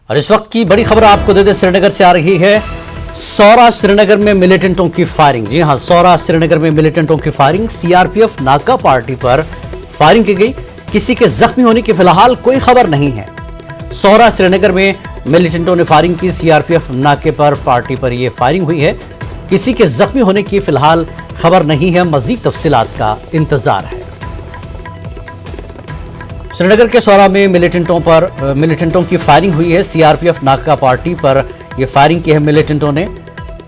اور اس وقت کی بڑی خبر آپ کو دے श्रीनगर से आ रही है। सौरा श्रीनगर में मिलिटेंटों की फायरिंग। जी हां, सौरा श्रीनगर में मिलिटेंटों की फायरिंग। सीआरपीएफ नाका पार्टी पर फायरिंग की गई। किसी के जख्मी होने की फिलहाल कोई खबर नहीं है। सौरा श्रीनगर में मिलिटेंटों ने फायरिंग की। सीआरपीएफ नाके पर पार्टी पर यह फायरिंग हुई है। किसी के जख्मी होने की फिलहाल खबर नहीं है। मजीद तफसीलात का इंतजार है। श्रीनगर के सौरा में मिलिटेंटों की फायरिंग हुई है। सीआरपीएफ नाका पार्टी पर यह फायरिंग की है मिलिटेंटों ने।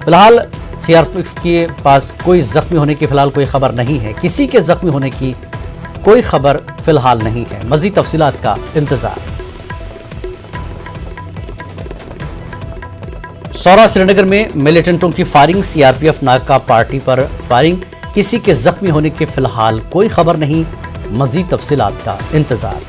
फिलहाल सीआरपीएफ के पास कोई जख्मी होने की फिलहाल कोई खबर नहीं है। किसी के जख्मी होने की कोई खबर फिलहाल नहीं है। मजीद तफसीलात का इंतजार। सौरा श्रीनगर में मिलिटेंटों की फायरिंग। सीआरपीएफ नाका पार्टी पर फायरिंग। किसी के जख्मी होने की फिलहाल कोई खबर नहीं। मजीद तफसीलात का इंतजार।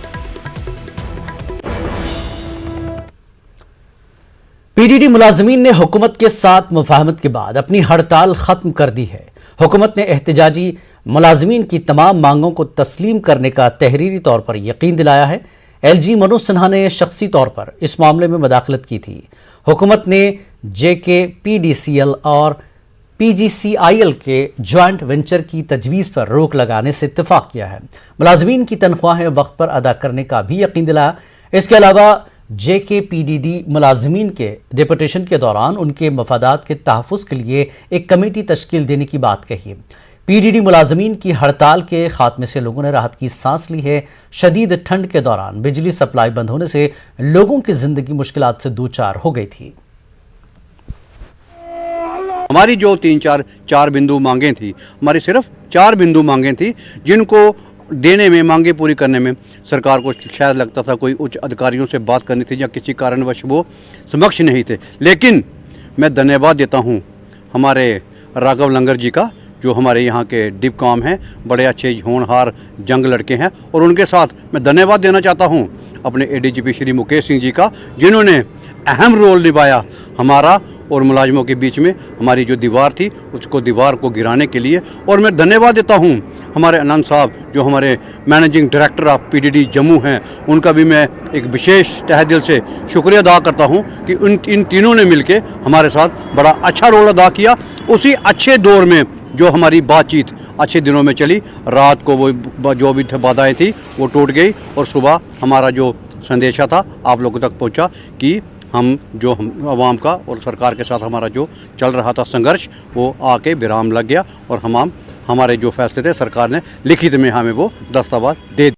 पीडीडी मुलाजमीन ने हुकूमत के साथ मुफाहमत के बाद अपनी हड़ताल खत्म कर दी है। हुकूमत ने एहतजाजी मुलाजमीन की तमाम मांगों को तस्लीम करने का तहरीरी तौर पर यकीन दिलाया है। एलजी मनोज सिन्हा ने शख्सी तौर पर इस मामले में मदाखलत की थी। हुकूमत ने JKPDCL और PGCIL के ज्वाइंट वेंचर की तजवीज़ पर रोक लगाने से इत्तेफाक किया है। मुलाजमीन की तनख्वाहें वक्त पर अदा करने का भी यकीन दिलाया। इसके अलावा JKPDD मुलाजमीन के डिप्यूटेशन के दौरान उनके मफादात के तहफ़्फ़ुज़ के लिए एक कमेटी तश्कील देने की बात कही। पीडीडी मुलाजमीन की हड़ताल के खात्मे से लोगों ने राहत की सांस ली है। शदीद ठंड के दौरान बिजली सप्लाई बंद होने से लोगों की जिंदगी मुश्किलात से दो चार हो गई थी। हमारी जो 3-4 बिंदु मांगें थी, हमारी सिर्फ 4 बिंदु मांगें थी, जिनको देने में, मांगे पूरी करने में सरकार को शायद लगता था कोई उच्च अधिकारियों से बात करनी थी या किसी कारणवश वो समक्ष नहीं थे। लेकिन मैं धन्यवाद देता हूँ हमारे राघव लंगर जी का, जो हमारे यहाँ के डिपकॉम हैं, बड़े अच्छे होनहार जंग लड़के हैं। और उनके साथ मैं धन्यवाद देना चाहता हूँ अपने ADGP श्री मुकेश सिंह जी का, जिन्होंने अहम रोल निभाया हमारा और मुलाजमों के बीच में। हमारी जो दीवार थी उसको दीवार को गिराने के लिए। और मैं धन्यवाद देता हूँ हमारे अनंत साहब, जो हमारे managing director of PDD Jammu हैं, उनका भी मैं एक विशेष तहे दिल से शुक्रिया अदा करता हूँ कि इन तीनों ने मिलके हमारे साथ बड़ा अच्छा रोल अदा किया। उसी अच्छे दौर में जो हमारी बातचीत अच्छे दिनों में चली, रात को वो जो भी बाधाएँ थी वो टूट गई और सुबह हमारा जो संदेशा था आप लोगों तक पहुँचा कि हम आवाम का और सरकार के साथ हमारा जो चल रहा था संघर्ष, वो आके विराम लग गया और हमारे जो फैसले थे सरकार ने लिखित में हमें वो दस्तावेज दे दिया।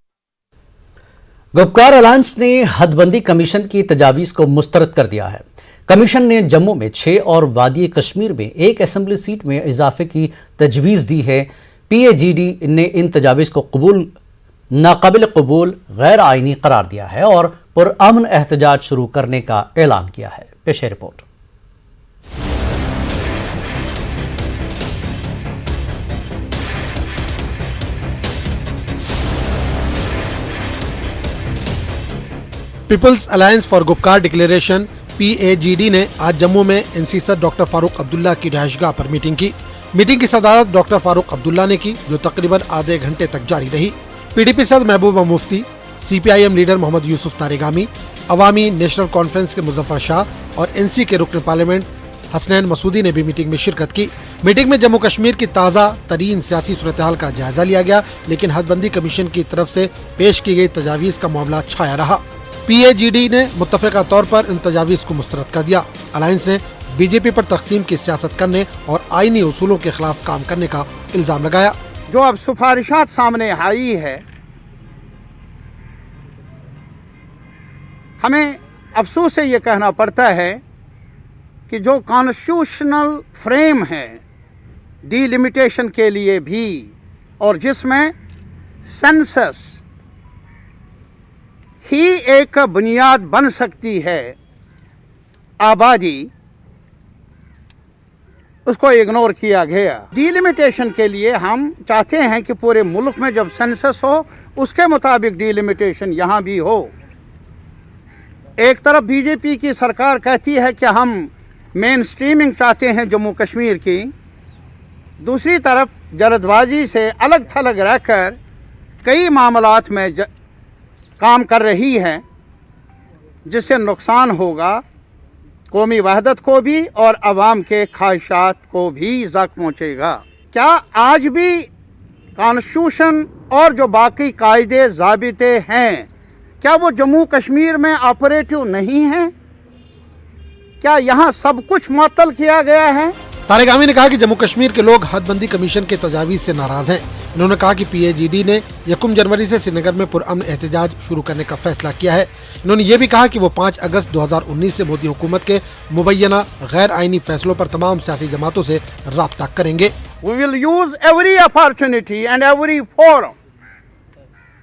गुपकार अलायंस ने हदबंदी कमीशन की तजावीज़ को मुस्तरद कर दिया है। कमीशन ने जम्मू में 6 और वादी कश्मीर में 1 असेंबली सीट में इजाफे की तजवीज़ दी है। PAGD ने इन तजावीज़ को नाकाबिल कबूल गैर आइनी करार दिया है और पुरअमन एहतजाज शुरू करने का ऐलान किया है। पेश report. People's alliance for Gupkar declaration PAGD ने आज जम्मू में NC सदर डॉक्टर फारूक अब्दुल्ला की रिहाइशगाह पर मीटिंग की। मीटिंग की सदारत डॉक्टर फारूक अब्दुल्ला ने की, जो तकरीबन आधे घंटे तक जारी रही। PDP सदर महबूबा मुफ्ती, CPIM लीडर मोहम्मद यूसुफ तारेगामी, अवामी नेशनल कॉन्फ्रेंस के मुजफ्फर शाह और NC के रुकन पार्लियामेंट हसनैन मसूदी ने भी मीटिंग में शिरकत की। मीटिंग में जम्मू कश्मीर की ताज़ा तरीन सियासी सूरत-ए-हाल का जायजा लिया गया, लेकिन हदबंदी कमीशन की तरफ से पेश की गई तजावीज़ का मामला छाया रहा। PAGD ने मुत्तफ़िक़ा तौर पर इन तजावीज़ को मुस्तरद कर दिया। अलायंस ने BJP पर तकसीम की सियासत करने और आईनी उसूलों के खिलाफ काम करने का इल्ज़ाम लगाया। जो अब सिफारिशात सामने आई है, हमें अफसोस से ये कहना पड़ता है कि जो कॉन्स्टिट्यूशनल फ्रेम है डिलिमिटेशन के लिए भी, और जिसमें सेंसस ही एक बुनियाद बन सकती है आबादी, उसको इग्नोर किया गया। डिलिमिटेशन के लिए हम चाहते हैं कि पूरे मुल्क में जब सेंसस हो उसके मुताबिक डिलिमिटेशन यहाँ भी हो। एक तरफ BJP की सरकार कहती है कि हम मेन स्ट्रीमिंग चाहते हैं जम्मू कश्मीर की, दूसरी तरफ जल्दबाजी से अलग थलग रहकर कई मामलात में काम कर रही है। जिससे नुकसान होगा कौमी वहदत को भी और अवाम के ख्वाहिशात को भी ज़ख्म पहुँचेगा। क्या आज भी कॉन्स्टिट्यूशन और जो बाकी कायदे ज़ाबिते हैं क्या वो जम्मू कश्मीर में ऑपरेटिव नहीं हैं? क्या यहाँ सब कुछ मुअत्तल किया गया है? तारिक आमी ने कहा कि जम्मू कश्मीर के लोग हदबंदी कमीशन के तजावीज़ से नाराज हैं। इन्होंने कहा कि PAGD ने 1 जनवरी से श्रीनगर में पुरअमन एहतजाज शुरू करने का फैसला किया है। इन्होंने ये भी कहा कि वो 5 अगस्त 2019 से मोदी हुकूमत के मुबैना गैर आइनी फैसलों पर तमाम सियासी जमातों से राब्ता करेंगे। We will use every opportunity and every forum.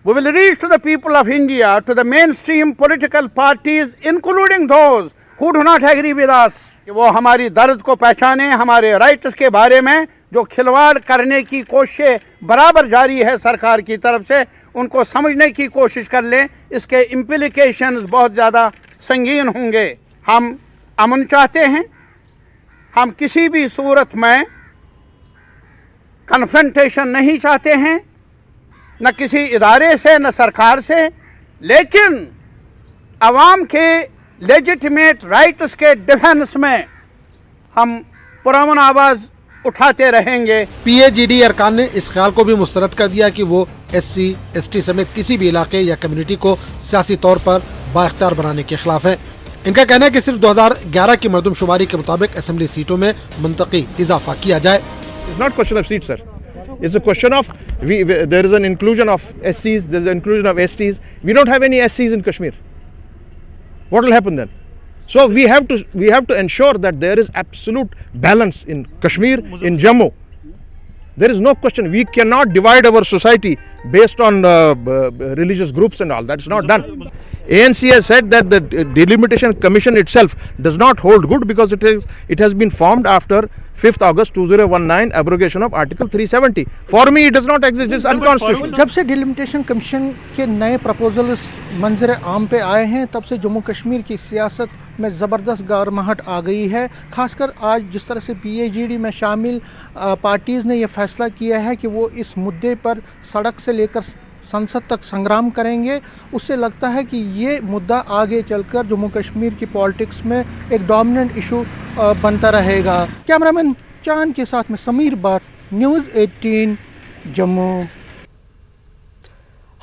We will reach to the people of India, to the mainstream political parties, including those who do not agree with us, कि वो हमारी दर्द को पहचाने, हमारे राइट्स के बारे में जो खिलवाड़ करने की कोशिश बराबर जारी है सरकार की तरफ से, उनको समझने की कोशिश कर लें। इसके इम्प्लिकेशंस बहुत ज़्यादा संगीन होंगे। हम अमन चाहते हैं, हम किसी भी सूरत में कन्फ्रंटेशन नहीं चाहते हैं, न किसी इदारे से न सरकार से, लेकिन अवाम के लेजिटिमेट राइट्स के डिफेंस में हम पुरअमन आवाज़ उठाते रहेंगे। PAGD अरकान ने इस ख्याल को भी मुस्तरद कर दिया कि वो SC, ST समेत किसी भी इलाके या कम्युनिटी को सियासी तौर पर बाइख्तियार बनाने के खिलाफ है। इनका कहना है कि सिर्फ 2011 की मरदमशुमारी के मुताबिक असेंबली सीटों में मुंतकी इजाफा किया जाए। It's not question of seats, sir. It's a question of there is an inclusion of SCs, there is an inclusion of STs. We don't have any SCs in Kashmir. What will happen then? So we have to ensure that there is absolute balance in Kashmir, in Jammu. There is no question. We cannot divide our society based on religious groups and all. That's not done. ANC has said that the delimitation commission itself does not hold good because it has been formed after 5th August 2019 abrogation of Article 370. For me, it does not exist. It's unconstitutional. जब से delimitation commission के नए proposals मंजर आम पे आए हैं, तब से जम्मू कश्मीर की सियासत में ज़बरदस्त गर्माहट आ गई है। खासकर आज जिस तरह से PAGD में शामिल पार्टीज़ ने यह फैसला किया है कि वो इस मुद्दे पर सड़क से लेकर संसद तक संग्राम करेंगे, उससे लगता है कि ये मुद्दा आगे चलकर जम्मू कश्मीर की पॉलिटिक्स में एक डोमिनेंट इशू बनता रहेगा। कैमरामैन चांद के साथ में समीर भट्ट, न्यूज़ 18 जम्मू।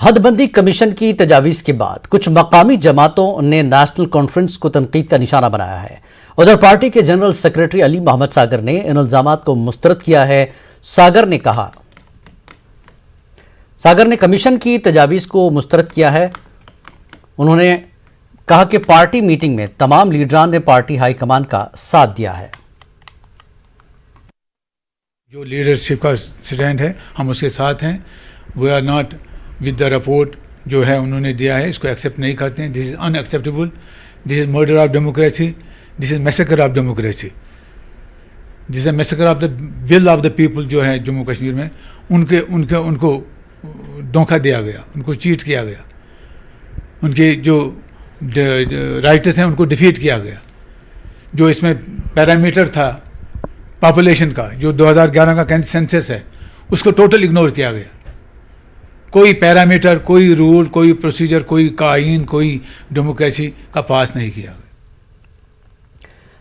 हदबंदी कमीशन की तजावीज़ के बाद कुछ मकामी जमातों ने नेशनल कॉन्फ्रेंस को तनकीद का निशाना बनाया है। उधर पार्टी के जनरल सेक्रेटरी अली मोहम्मद सागर ने इन इल्जामात को मुस्तरद किया है। सागर ने कमीशन की तजावीज़ को मुस्तरद किया है। उन्होंने कहा कि पार्टी मीटिंग में तमाम लीडरान ने पार्टी हाईकमान का साथ दिया है। जो लीडरशिप का स्टैंड है हम उसके साथ हैं। We are not with the report जो है उन्होंने दिया है, इसको एक्सेप्ट नहीं करते हैं। This is unacceptable, this is murder of democracy, this is massacre of democracy, this is massacre of the will of the people जो है जम्मू कश्मीर में। उनको धोखा दिया गया, उनको चीट किया गया, उनके जो राइटर्स हैं उनको डिफीट किया गया। जो इसमें पैरामीटर था पॉपुलेशन का, जो 2011 का सेंसस है, उसको टोटल इग्नोर किया गया। कोई पैरामीटर, कोई रूल, कोई प्रोसीजर, कोई कायीन, कोई डेमोक्रेसी का पास नहीं किया गया।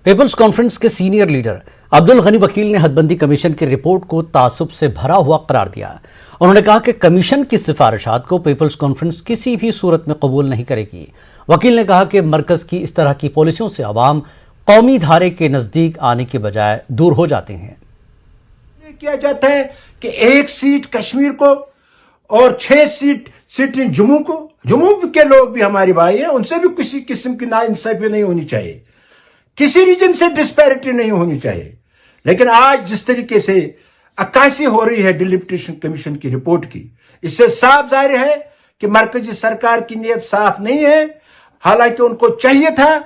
पीपल्स कॉन्फ्रेंस के सीनियर लीडर अब्दुल गनी वकील ने हदबंदी कमीशन की रिपोर्ट को तासुब से भरा हुआ करार दिया। उन्होंने कहा कि कमीशन की सिफारिशात को पीपल्स कॉन्फ्रेंस किसी भी सूरत में कबूल नहीं करेगी। वकील ने कहा कि मरकज की इस तरह की पॉलिसियों से अवाम कौमी धारे के नज़दीक आने के बजाय दूर हो जाते हैं। ये किया जाता है कि 1 सीट कश्मीर को और 6 सीट जम्मू को। जम्मू के लोग भी हमारे भाई हैं, उनसे भी किसी किस्म की नाइंसाफी नहीं होनी चाहिए, किसी रीजन से डिस्पैरिटी नहीं होनी चाहिए। लेकिन आज जिस तरीके से अक्कासी हो रही है डिलिमिटेशन कमीशन की रिपोर्ट की, इससे साफ जाहिर है कि मरकजी सरकार की नीयत साफ नहीं है। हालांकि उनको चाहिए था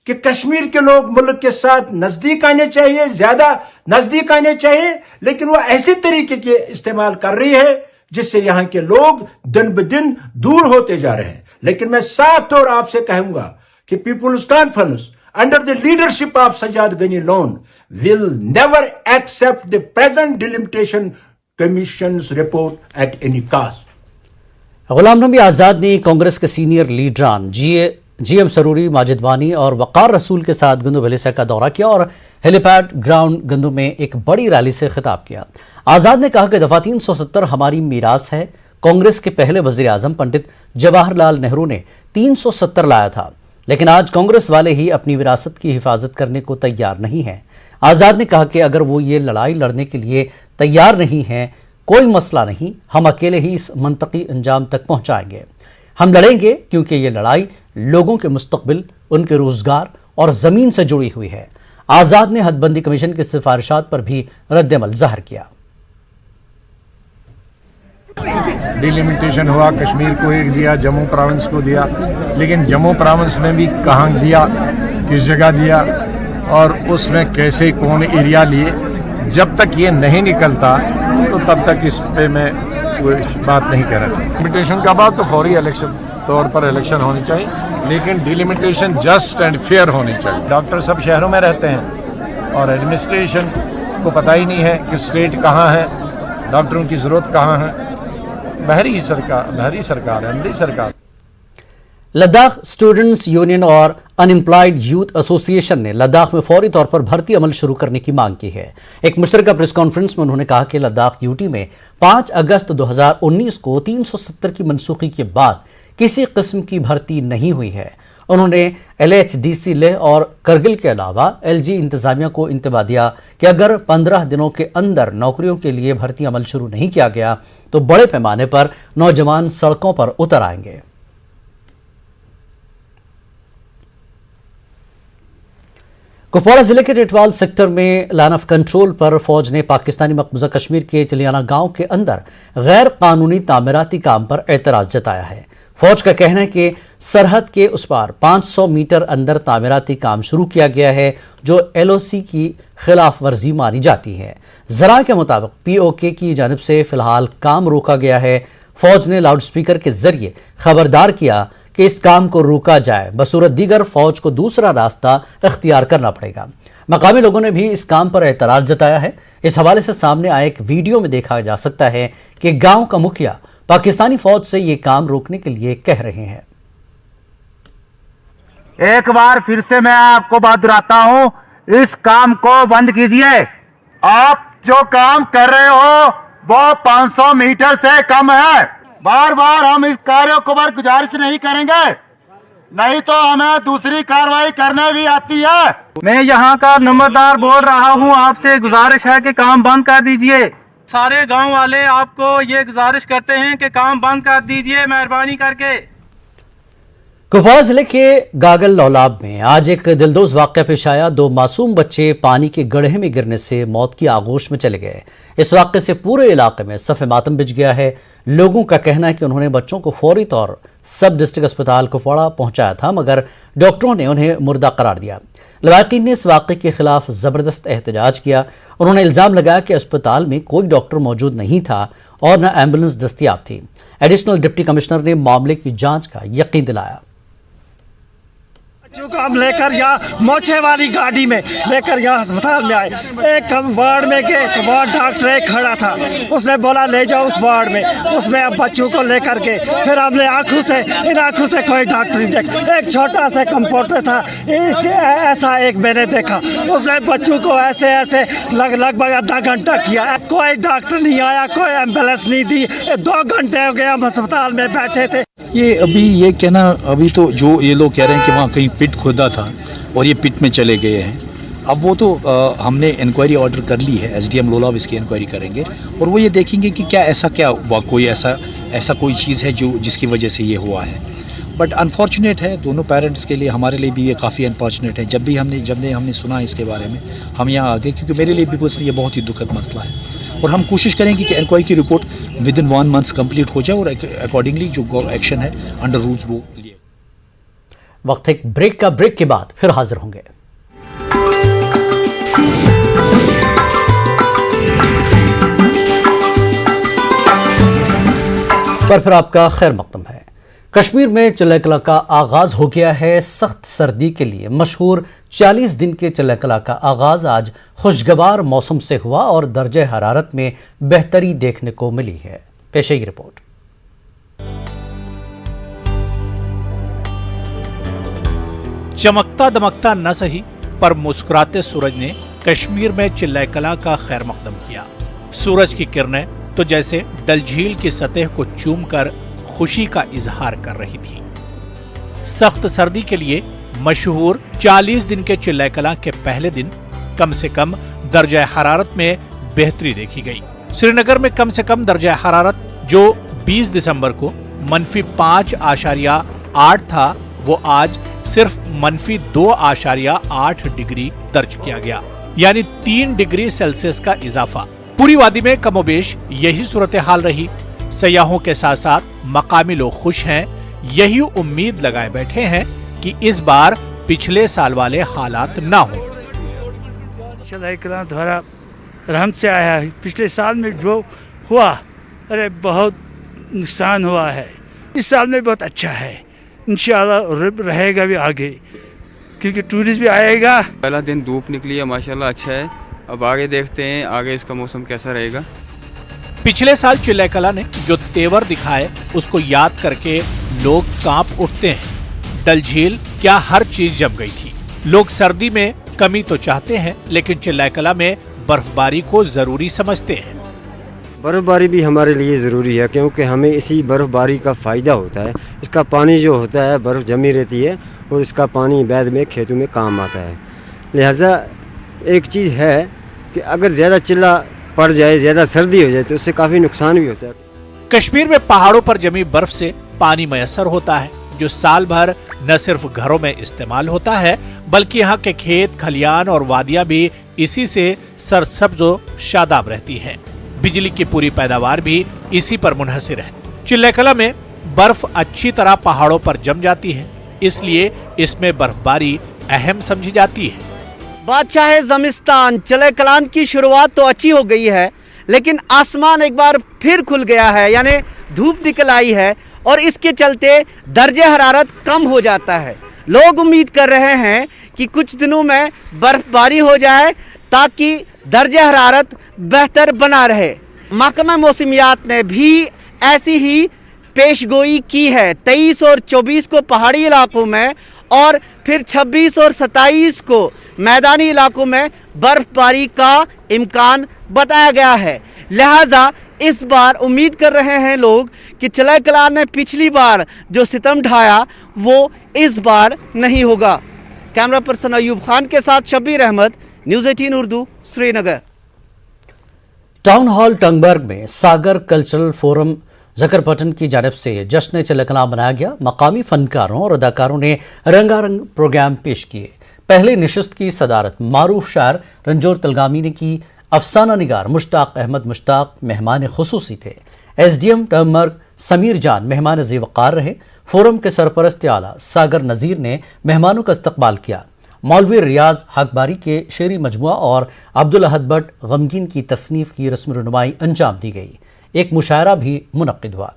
कि कश्मीर के लोग मुल्क के साथ नजदीक आने चाहिए, ज्यादा नजदीक आने चाहिए, लेकिन वो ऐसे तरीके के इस्तेमाल कर रही है जिससे यहां के लोग दिन ब दिन दूर होते जा रहे हैं। लेकिन मैं साफ तौर आपसे कहूंगा कि people's conference under the leadership of Sajjad Ghani Lone will never accept the present delimitation commission's report at any cost. Ghulam Nabi Azad ने कांग्रेस के सीनियर लीडरान GA G M Saroori, Majid Wani और वक़ार रसूल के साथ गंदू भलीसा का दौरा किया और हेलीपैड ग्राउंड गंदू में एक बड़ी रैली से खिताब किया। आज़ाद ने कहा कि दफ़ा 370 हमारी मीरास है। कांग्रेस के पहले वज़ीर आज़म पंडित जवाहरलाल नेहरू ने 370 लाया था, लेकिन आज कांग्रेस वाले ही अपनी विरासत की हिफाजत करने को तैयार नहीं हैं। आज़ाद ने कहा कि अगर वो ये लड़ाई लड़ने के लिए तैयार नहीं हैं, कोई मसला नहीं, हम अकेले ही इस मंतकी अंजाम तक पहुंचाएंगे। हम लड़ेंगे क्योंकि ये लड़ाई लोगों के मुस्तकबिल, उनके रोजगार और ज़मीन से जुड़ी हुई है। आज़ाद ने हदबंदी कमीशन की सिफारिशात पर भी रद्दअमल ज़ाहिर किया। डिलिमिटेशन हुआ, कश्मीर को एक दिया, जम्मू प्रोविंस को दिया, लेकिन जम्मू प्रोविंस में भी कहाँ दिया, किस जगह दिया और उसमें कैसे कौन एरिया लिए, जब तक ये नहीं निकलता तो तब तक इस पे मैं कोई बात नहीं कर रहा। डिलिमिटेशन का बाद तो फौरी इलेक्शन तौर पर इलेक्शन होनी चाहिए, लेकिन डिलिमिटेशन जस्ट एंड फेयर होनी चाहिए। डॉक्टर सब शहरों में रहते हैं और एडमिनिस्ट्रेशन को पता ही नहीं है कि स्टेट कहाँ है, डॉक्टरों की ज़रूरत कहाँ है। बहरी सरकार, अंधी सरकार। लद्दाख स्टूडेंट्स यूनियन और अनएम्प्लॉयड यूथ एसोसिएशन ने लद्दाख में फौरी तौर पर भर्ती अमल शुरू करने की मांग की है। एक मुश्तरका प्रेस कॉन्फ्रेंस में उन्होंने कहा कि लद्दाख यूटी में 5 अगस्त 2019 को 370 की मनसूखी के बाद किसी किस्म की भर्ती नहीं हुई है। उन्होंने LHDC लेह और करगिल के अलावा LG इंतजामिया को इंतबा दिया कि अगर 15 दिनों के अंदर नौकरियों के लिए भर्ती अमल शुरू नहीं किया गया तो बड़े पैमाने पर नौजवान सड़कों पर उतर आएंगे। कुपवाड़ा जिले के टिटवाल सेक्टर में लाइन ऑफ कंट्रोल पर फौज ने पाकिस्तानी मकबूजा कश्मीर के चलियाना गांव के अंदर गैर कानूनी तामीराती काम पर एतराज जताया है। फौज का कहना है कि सरहद के उस पार 500 मीटर अंदर तामीराती काम शुरू किया गया है, जो LOC की खिलाफ वर्जी मानी जाती है। जरा के मुताबिक POK की जानिब से फिलहाल काम रोका गया है। फौज ने लाउड स्पीकर के जरिए खबरदार किया कि इस काम को रोका जाए, बसूरत दीगर फौज को दूसरा रास्ता इख्तियार करना पड़ेगा। मकामी लोगों ने भी इस काम पर एतराज जताया है। इस हवाले से सामने आए एक वीडियो में देखा जा सकता है कि गांव का मुखिया पाकिस्तानी फौज से ये काम रोकने के लिए कह रहे हैं। एक बार फिर से मैं आपको बात दोहराता हूं, इस काम को बंद कीजिए। आप जो काम कर रहे हो वो 500 मीटर से कम है। बार बार हम इस कार्य को पर गुजारिश नहीं करेंगे, नहीं तो हमें दूसरी कार्रवाई करने भी आती है। मैं यहाँ का नंबरदार बोल रहा हूँ, आपसे गुजारिश है कि काम बंद कर दीजिए। सारे गांव वाले आपको ये गुजारिश करते हैं कि काम बंद कर दीजिए मेहरबानी करके। कुपवाड़ा जिले के गागल लौलाब में आज एक दिलदोज वाक़या पेश आया। 2 मासूम बच्चे पानी के गड्ढे में गिरने से मौत की आगोश में चले गए। इस वाक़े से पूरे इलाके में सफ़े मातम बिछ गया है। लोगों का कहना है कि उन्होंने बच्चों को फौरी तौर सब डिस्ट्रिक्ट अस्पताल कुपवाड़ा पहुंचाया था, मगर डॉक्टरों ने उन्हें मुर्दा करार दिया। लवाकिन ने इस वाक़े के खिलाफ ज़बरदस्त एहतजाज किया। उन्होंने इल्ज़ाम लगाया कि अस्पताल में कोई डॉक्टर मौजूद नहीं था और न एम्बुलेंस दस्तियाब थी। एडिशनल डिप्टी कमिश्नर ने मामले की जाँच का यकीन दिलाया। बच्चों को हम लेकर यहाँ मोचे वाली गाड़ी में लेकर यहाँ अस्पताल में आए। एक हम वार्ड में गए तो वहाँ डॉक्टर एक खड़ा था, उसने बोला ले जाओ उस वार्ड में। उसमें अब बच्चों को लेकर के फिर हमने इन आँखों से कोई डॉक्टर नहीं देखा। एक छोटा सा कंपाउंडर था, इसके ऐसा एक मैंने देखा, उसने बच्चों को ऐसे लगभग आधा घंटा किया। कोई डॉक्टर नहीं आया, कोई एम्बुलेंस नहीं दी। 2 घंटे हो गए हम अस्पताल में बैठे थे। ये कहना अभी तो जो ये लोग कह रहे हैं कि वहाँ कहीं पिट खोदा था और ये पिट में चले गए हैं। अब वो तो हमने इंक्वायरी ऑर्डर कर ली है, SDM लोलाब इसकी इंक्वायरी करेंगे और वो ये देखेंगे कि कोई ऐसा कोई चीज़ है जिसकी वजह से ये हुआ है। बट अनफॉर्चुनेट है दोनों पेरेंट्स के लिए, हमारे लिए भी ये काफ़ी अनफॉर्चुनेट है। जब हमने सुना इसके बारे में हम यहाँ आ गए, क्योंकि मेरे लिए भी पर्सनली ये बहुत ही दुखद मसला है। और हम कोशिश करेंगे कि इंक्वायरी की रिपोर्ट विदिन 1 मंथ कंप्लीट हो जाए और अकॉर्डिंगली जो एक्शन है अंडर रूल्स वो लिए। वक्त एक ब्रेक के बाद फिर हाजिर होंगे। पर फिर आपका खैर मकदम है। कश्मीर में चिल्ला कला का आगाज हो गया है। सख्त सर्दी के लिए मशहूर 40 दिन के चिल्ला कला का आगाज आज खुशगवार मौसम से हुआ और दर्जे हरारत में बेहतरी देखने को मिली है। पेश है ये रिपोर्ट। चमकता दमकता न सही, पर मुस्कुराते सूरज ने कश्मीर में चिल्लाए कलां का खैर मकदम किया। सूरज की किरणें तो जैसे डल झील की सतह को चूमकर खुशी का इजहार कर रही थी। सख्त सर्दी के लिए मशहूर 40 दिन के चिल्लाए कलां के पहले दिन कम से कम दर्जा हरारत में बेहतरी देखी गई। श्रीनगर में कम से कम दर्जा हरारत जो 20 दिसंबर को -5.8 था, वो आज सिर्फ -2.8 डिग्री दर्ज किया गया, यानी 3 डिग्री सेल्सियस का इजाफा। पूरी वादी में कमोबेश यही सूरत हाल रही। सयाहों के साथ साथ मकामी लोग खुश हैं, यही उम्मीद लगाए बैठे हैं कि इस बार पिछले साल वाले हालात ना हो। चिल्लाए कलां द्वारा रहमत से आया है। पिछले साल में जो हुआ, अरे बहुत नुकसान हुआ है। इस साल में बहुत अच्छा है, इंशाल्लाह रहेगा भी आगे, क्योंकि टूरिस्ट भी आएगा। पहला दिन धूप निकली है, माशाल्लाह अच्छा है। अब आगे देखते हैं आगे इसका मौसम कैसा रहेगा। पिछले साल चिल्लाए कलां ने जो तेवर दिखाए उसको याद करके लोग कांप उठते हैं। डल झील क्या हर चीज जम गई थी। लोग सर्दी में कमी तो चाहते हैं, लेकिन चिल्लाए कलां में बर्फबारी को जरूरी समझते हैं। बर्फ़बारी भी हमारे लिए ज़रूरी है, क्योंकि हमें इसी बर्फ़बारी का फ़ायदा होता है। इसका पानी जो होता है, बर्फ़ जमी रहती है और इसका पानी बाद में खेतों में काम आता है। लिहाजा एक चीज़ है कि अगर ज़्यादा चिल्ला पड़ जाए, ज़्यादा सर्दी हो जाए, तो उससे काफ़ी नुकसान भी होता है। कश्मीर में पहाड़ों पर जमी बर्फ से पानी मैसर होता है, जो साल भर न सिर्फ घरों में इस्तेमाल होता है, बल्कि यहाँ के खेत, खलियान और वादियां भी इसी से सरसब्ज व शादाब रहती हैं। बिजली की पूरी पैदावार भी इसी पर मुनहसिर है। चिल्लाए कलां में बर्फ अच्छी तरह पहाड़ों पर जम जाती है, इसलिए इसमें बर्फबारी अहम समझी जाती है। बादशाह ज़मिस्तान चिल्लाए कलां की शुरुआत तो अच्छी हो गई है, लेकिन आसमान एक बार फिर खुल गया है, यानी धूप निकल आई है और इसके चलते दर्जे हरारत कम हो जाता है। लोग उम्मीद कर रहे हैं कि कुछ दिनों में बर्फबारी हो जाए ताकि दर्जे हरारत बेहतर बना रहे। महकमा मौसमियात ने भी ऐसी ही पेशगोई की है। 23 और 24 को पहाड़ी इलाकों में और फिर 26 और 27 को मैदानी इलाकों में बर्फबारी का इम्कान बताया गया है। लिहाजा इस बार उम्मीद कर रहे हैं लोग कि चिल्लाए कलां ने पिछली बार जो सितम ढाया वो इस बार नहीं होगा। कैमरा पर्सन अयूब खान के साथ Shabbir Ahmad, news 18 Urdu, Srinagar. Town hall Tangmarg में सागर कल्चरल फोरम जकरपटन की जानिब से जश्न चिल्लाए कलां मनाया गया। मकामी फनकारों और अदाकारों ने रंगारंग प्रोग्राम पेश किए। पहले नशिस्त की सदारत मारूफ शायर रंजोर तलगामी ने की। अफसाना निगार मुश्ताक अहमद मुश्ताक मेहमान खुसूसी थे। SDM टंगबर्ग समीर जान मेहमान ज़ीवकार रहे। फोरम के सरपरस्त आला सागर नज़ीर ने मेहमानों का इस्तकबाल किया। मौलवी रियाज हकबारी के शेरी मजमुआ और अब्दुल अहद भट्ट गमगीन की तसनीफ की रस्म रुनुमाई अंजाम दी गई। एक मुशायरा भी मुनक्किद हुआ।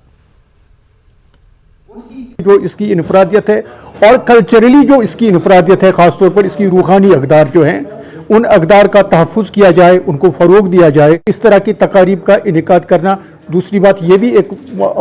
जो इसकी इनफरादियत है और कल्चरली जो इसकी इनफरादियत है, ख़ासतौर पर इसकी रूहानी अक़दार जो हैं, उन अक़दार का तहफ़्फ़ुज़ किया जाए, उनको फ़रोग़ दिया जाए। इस तरह की तकारीब का इनेकाद करना, दूसरी बात ये भी एक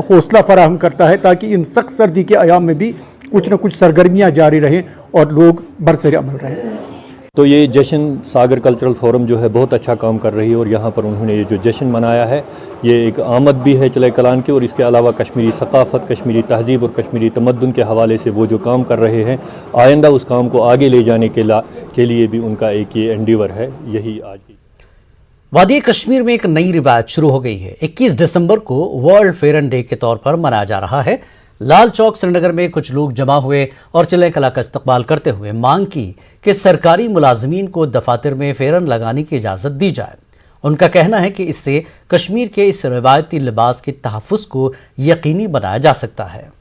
हौसला फराहम करता है ताकि इन सख्त सर्दी के अयाम में भी कुछ न कुछ सरगर्मियाँ जारी रहें और लोग बरसर अमल रहें। तो ये जश्न सागर कल्चरल फोरम जो है बहुत अच्छा काम कर रही है और यहाँ पर उन्होंने ये जो जश्न मनाया है ये एक आमद भी है चिल्लाए कलां की, और इसके अलावा कश्मीरी सकाफ़त, कश्मीरी तहज़ीब और कश्मीरी तमद्दुन के हवाले से वो जो काम कर रहे हैं, आइंदा उस काम को आगे ले जाने के लिए भी उनका एक ये एंडीवर है। यही आज की वादी कश्मीर में एक नई रिवायत शुरू हो गई है। 21 दिसंबर को वर्ल्ड फेरन डे के तौर पर मनाया जा रहा है। लाल चौक श्रीनगर में कुछ लोग जमा हुए और चिल्लाए कलां का इस्तकबाल करते हुए मांग की कि सरकारी मुलाजमीन को दफातर में फेरन लगाने की इजाज़त दी जाए। उनका कहना है कि इससे कश्मीर के इस रवायती लिबास के तहफ़्फ़ुज़ को यकीनी बनाया जा सकता है।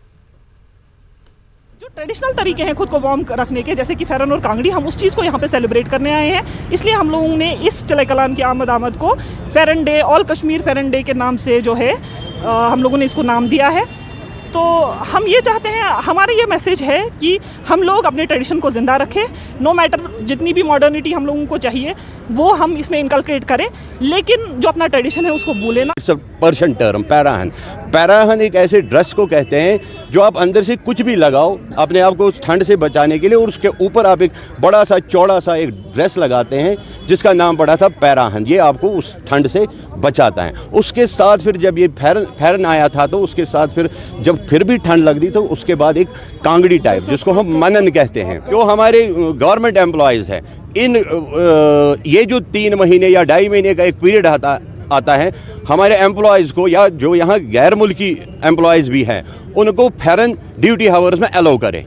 जो ट्रेडिशनल तरीके हैं खुद को वार्म रखने के, जैसे कि फेरन और कांगड़ी, हम उस चीज़ को यहाँ पे सेलिब्रेट करने आए हैं। इसलिए हम लोगों ने इस चिल्लाए कलां की आमद को फेरन डे, ऑल कश्मीर फेरन डे के नाम से जो है हम लोगों ने इसको नाम दिया है। तो हम ये चाहते हैं, हमारा ये मैसेज है कि हम लोग अपने ट्रेडिशन को ज़िंदा रखें, नो मैटर जितनी भी मॉडर्निटी हम लोगों को चाहिए वो हम इसमें इनकलकेट करें, लेकिन जो अपना ट्रेडिशन है उसको भूलें ना। It's a Persian term pairahan. पैराहन एक ऐसे ड्रेस को कहते हैं जो आप अंदर से कुछ भी लगाओ अपने आप को ठंड से बचाने के लिए, और उसके ऊपर आप एक बड़ा सा चौड़ा सा एक ड्रेस लगाते हैं जिसका नाम पड़ा था पैराहन। ये आपको उस ठंड से बचाता है। उसके साथ फिर जब ये फैरन आया था तो उसके साथ फिर जब फिर भी ठंड लगती तो उसके बाद एक कांगड़ी टाइप जिसको हम मनन कहते हैं। जो हमारे गवर्नमेंट एम्प्लॉयज़ हैं, इन ये जो 3 महीने या 2.5 महीने का एक पीरियड आता है, हमारे एम्प्लॉयज़ को या जो यहाँ गैर मुल्की एम्प्लॉयज़ भी हैं उनको फैरन ड्यूटी हावर्स में अलाउ करें।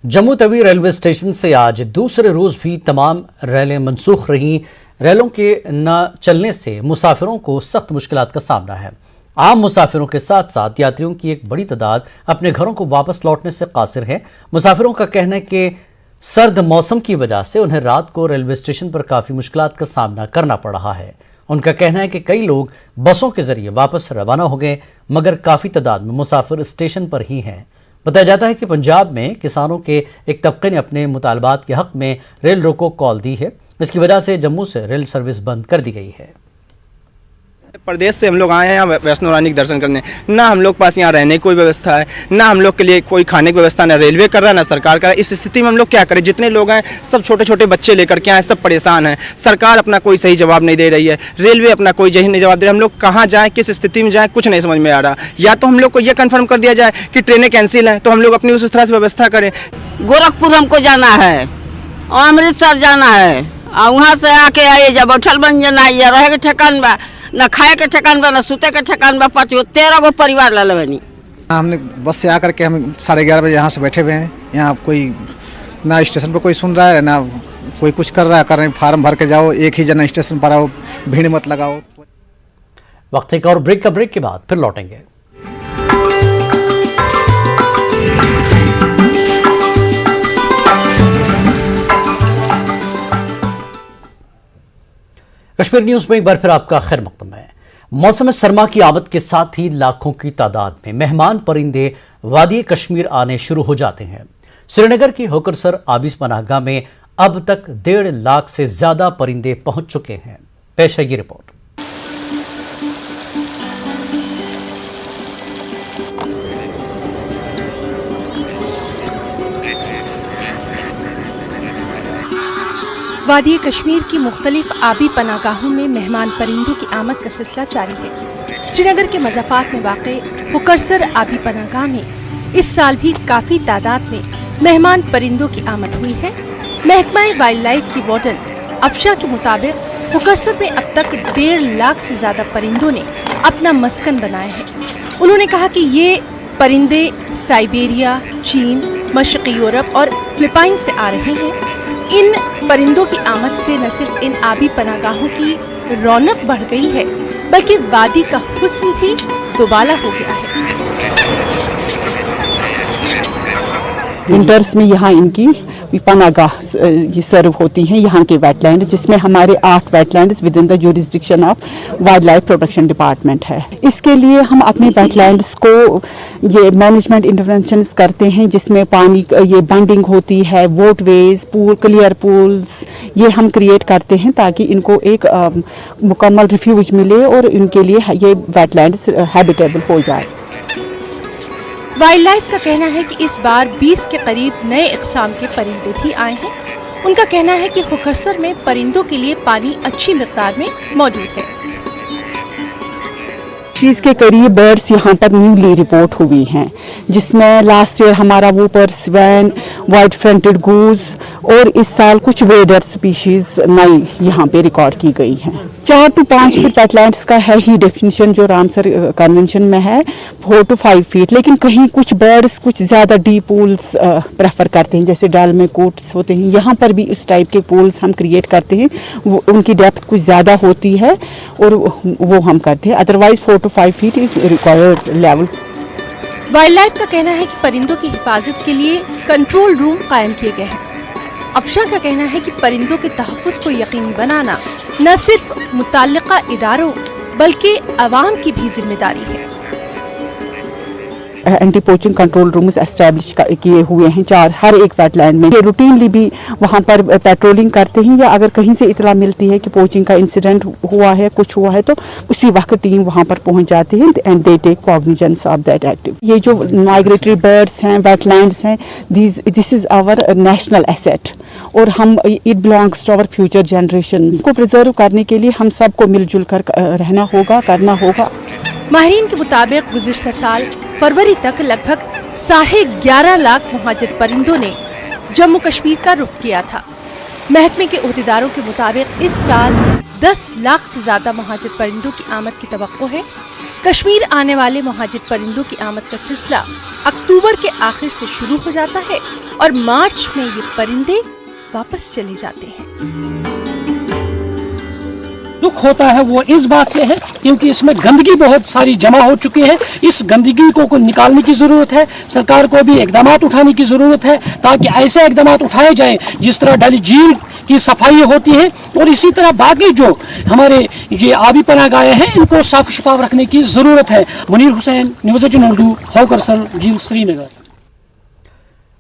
जम्मू तवी रेलवे स्टेशन से आज दूसरे रोज भी तमाम रेलें मनसूख रहीं। रेलों के न चलने से मुसाफिरों को सख्त मुश्किलात का सामना है। आम मुसाफिरों के साथ साथ यात्रियों की एक बड़ी तादाद अपने घरों को वापस लौटने से कासिर है। मुसाफिरों का कहना है कि सर्द मौसम की वजह से उन्हें रात को रेलवे स्टेशन पर काफ़ी मुश्किलात का सामना करना पड़ रहा है। उनका कहना है कि कई लोग बसों के जरिए वापस रवाना हो गए, मगर काफ़ी तादाद में मुसाफिर स्टेशन पर ही हैं। बताया जाता है कि पंजाब में किसानों के एक तबके ने अपने मुतालबात के हक में रेल रोको कॉल दी है। इसकी वजह से जम्मू से रेल सर्विस बंद कर दी गई है। प्रदेश से हम लोग आए हैं यहाँ वैष्णो रानी के दर्शन करने, ना हम लोग पास यहाँ रहने की कोई व्यवस्था है, ना हम लोग के लिए कोई खाने की व्यवस्था, ना रेलवे कर रहा है ना सरकार का। इस स्थिति में हम लोग क्या करें? जितने लोग हैं सब छोटे छोटे बच्चे लेकर के आए, सब परेशान हैं। सरकार अपना कोई सही जवाब नहीं दे रही है, रेलवे अपना कोई सही नहीं जवाब दे रहा। हम लोग कहाँ जाएँ, किस स्थिति में जाएँ, कुछ नहीं समझ में आ रहा। या तो हम लोग को ये कन्फर्म कर दिया जाए कि ट्रेनें कैंसिल हैं, तो हम लोग अपनी उस तरह से व्यवस्था करें। गोरखपुर हमको जाना है और अमृतसर जाना है, और वहाँ से आके आइए जब अठल बन जाना है, रहे के ठिकान बा, न खाए के ठिकान बा, न सूते के ठिकान बा। 13 गो परिवार ला लेवनी। हमने बस से आकर के हम 11:30 बजे यहाँ से बैठे हुए हैं। यहाँ कोई ना स्टेशन पर कोई सुन रहा है, ना कोई कुछ कर रहा है। कर रहे फार्म भर के जाओ, एक ही जना स्टेशन पर आओ, भीड़ मत लगाओ। वक्त एक और ब्रेक के बाद फिर लौटेंगे। कश्मीर न्यूज में एक बार फिर आपका खैर मकदम है। मौसम सरमा की आमद के साथ ही लाखों की तादाद में मेहमान परिंदे वादी कश्मीर आने शुरू हो जाते हैं। श्रीनगर की होकरसर आबिस पनाहगाह में अब तक 1.5 लाख से ज्यादा परिंदे पहुंच चुके हैं। पेश है ये रिपोर्ट। वादी कश्मीर की मुख्तलिफ आबी पनागाहों में मेहमान परिंदों की आमद का सिलसिला जारी है। श्रीनगर के मज़ाफ़ात में वाक़े हुकरसर आबी पनागाह में इस साल भी काफ़ी तादाद में मेहमान परिंदों की आमद हुई है। महकमा वाइल्ड लाइफ की वार्डन अफशा के मुताबिक हुकरसर में अब तक 1.5 लाख से ज़्यादा परिंदों ने अपना मस्कन बनाया है। उन्होंने कहा कि ये परिंदे साइबेरिया, चीन, मशरक़ी यूरोप और फिलिपाइन से आ रहे हैं। इन परिंदों की आमद से न सिर्फ इन आबी पनागाहों की रौनक बढ़ गई है, बल्कि वादी का हुस्न भी दुबाला हो गया है। विंटर्स में यहाँ इनकी पनागाह ये सर्व होती हैं, यहाँ के वेटलैंड, जिसमें हमारे 8 wetlands with in the jurisdiction of wild life protection department है। इसके लिए हम अपने वेटलैंड्स को ये मैनेजमेंट इंटरवेंशंस करते हैं, जिसमें पानी ये बंडिंग होती है, वोटवेज, पूल, क्लियर पूल्स ये हम क्रिएट करते हैं ताकि इनको एक मुकम्मल रिफ्यूज मिले और इनके लिए ये वेटलैंड्स हैबिटेबल हो जाए। वाइल्ड लाइफ का कहना है कि इस बार 20 के करीब नए इक़साम के परिंदे भी आए हैं। उनका कहना है कि हुकरसर में परिंदों के लिए पानी अच्छी मिक़दार में मौजूद है। 30 के करीब बर्ड्स यहाँ पर न्यूली रिपोर्ट हुई हैं, जिसमें लास्ट ईयर हमारा वूपर, स्वैन, वाइट फ्रंटेड गूज और इस साल कुछ वेडर स्पीशीज नई यहाँ पे रिकॉर्ड की गई हैं। 4 to 5 फीट वेटलैंड्स का है ही डेफिनेशन जो रामसर कन्वेंशन में है 4 to 5 फीट, लेकिन कहीं कुछ बर्ड्स कुछ ज़्यादा डीप पूल्स प्रेफर करते हैं, जैसे डाल में कोट्स होते हैं। यहाँ पर भी इस टाइप के पूल्स हम क्रिएट करते हैं, उनकी डेप्थ कुछ ज़्यादा होती है और वो हम करते हैं। Otherwise 4 to 5 feet is required level. Wild life का कहना है कि परिंदों की हिफाजत के लिए कंट्रोल रूम कायम किए गए हैं। अफशा का कहना है कि परिंदों के तहफ़्फ़ुज़ को यकीनी बनाना न सिर्फ मुतल्लिक़ा इदारों बल्कि अवाम की भी जिम्मेदारी है। Anti poaching control rooms establish किए हुए हैं 4 हर एक वेटलैंड में। ये रूटीनली भी वहाँ पर पेट्रोलिंग करते हैं, या अगर कहीं से इतला मिलती है कि पोचिंग का इंसिडेंट हुआ है, कुछ हुआ है, तो उसी वक्त टीम वहाँ पर पहुँच जाती है and they take cognizance of that activity. ये जो माइग्रेटरी बर्ड्स हैं, वेटलैंड्स हैं, this is our national asset और हम it belongs to our future generations को प्रिजर्व करने के लिए हम सबको मिलजुल कर रहना होगा, करना होगा। माहिरीन के मुताबिक गुज़िश्ता साल फरवरी तक लगभग 11.5 लाख मुहाजिर परिंदों ने जम्मू कश्मीर का रुख किया था। महकमे के ओहदेदारों के मुताबिक इस साल 10 लाख से ज़्यादा मुहाजिर परिंदों की आमद की तवक्को है। कश्मीर आने वाले मुहाजिर परिंदों की आमद का सिलसिला अक्टूबर के आखिर से शुरू हो जाता है और मार्च में ये परिंदे वापस चले जाते हैं। दुख होता है वो इस बात से है क्योंकि इसमें गंदगी बहुत सारी जमा हो चुकी है। इस गंदगी को निकालने की ज़रूरत है। सरकार को भी इक़दाम उठाने की ज़रूरत है ताकि ऐसे इक़दाम उठाए जाएं जिस तरह डल झील की सफाई होती है और इसी तरह बाकी जो हमारे ये आबी पनाह गाहें हैं इनको साफ शफाफ रखने की ज़रूरत है। मुनीर हुसैन, न्यूज़ 18 उर्दू, होकरसल झील, श्रीनगर।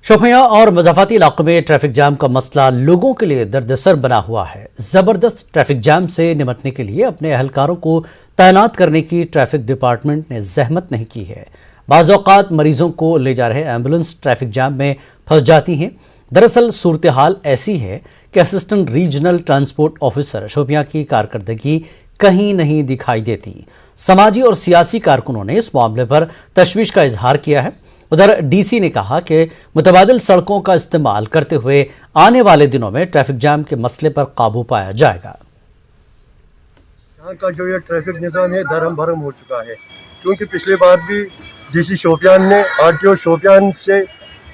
शोपियां और मज़ाफ़ाती इलाकों में ट्रैफिक जाम का मसला लोगों के लिए दर्दसर बना हुआ है। ज़बरदस्त ट्रैफिक जाम से निपटने के लिए अपने एहलकारों को तैनात करने की ट्रैफिक डिपार्टमेंट ने जहमत नहीं की है। बाज़ औक़ात मरीजों को ले जा रहे एम्बुलेंस ट्रैफिक जाम में फंस जाती हैं। दरअसल सूरत हाल ऐसी है कि assistant regional transport officer Shopian की कारकर्दगी कहीं नहीं दिखाई देती। समाजी और सियासी कारकुनों ने इस मामले पर तशवीश का इजहार किया है। उधर डीसी ने कहा कि मुतबादिल सड़कों का इस्तेमाल करते हुए आने वाले दिनों में ट्रैफिक जाम के मसले पर काबू पाया जाएगा। यहाँ का जो ये ट्रैफिक निज़ाम है धर्म भरम हो चुका है, क्योंकि पिछली बार भी डीसी शोपियान ने आरटीओ शोपियान से